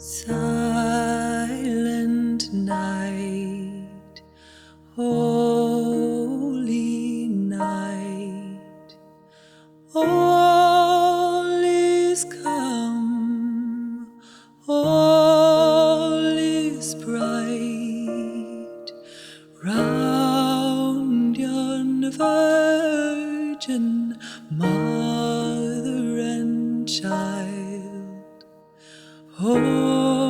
Silent night, holy night, all is calm, all is bright, round yon virgin mother and child. Holy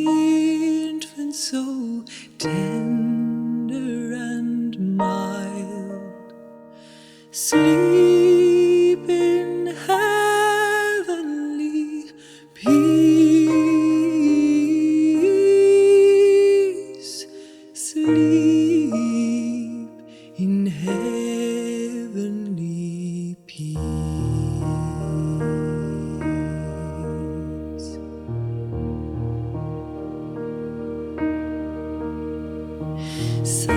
infant, so tender and mild, sleep in heavenly peace, sleep in heavenly peace. Silent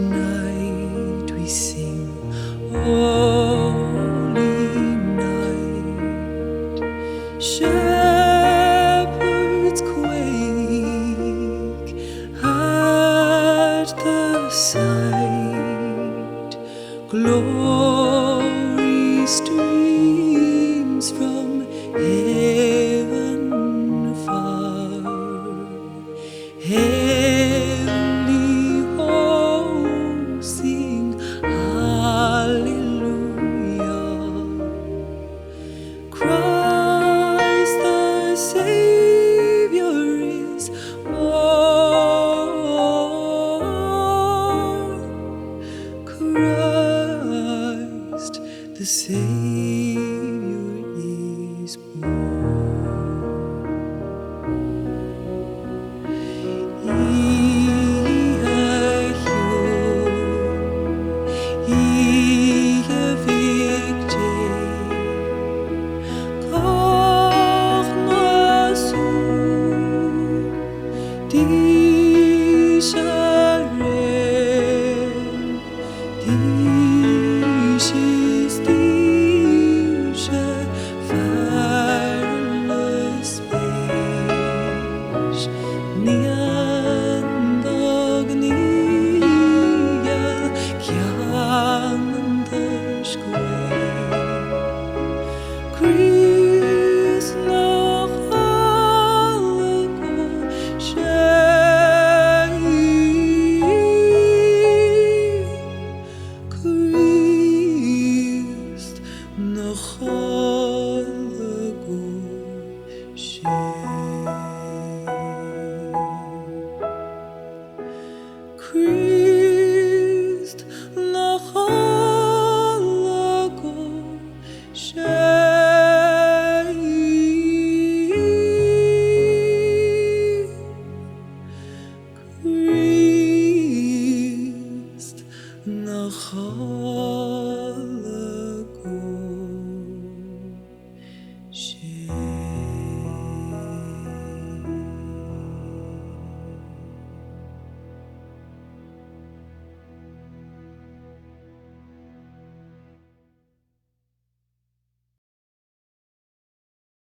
night, we sing, holy night. Shepherds quake at the sight. Glory streams from heaven far. Heavenly hosts sing hallelujah. Christ the Savior is born. Christ the Savior is born. Die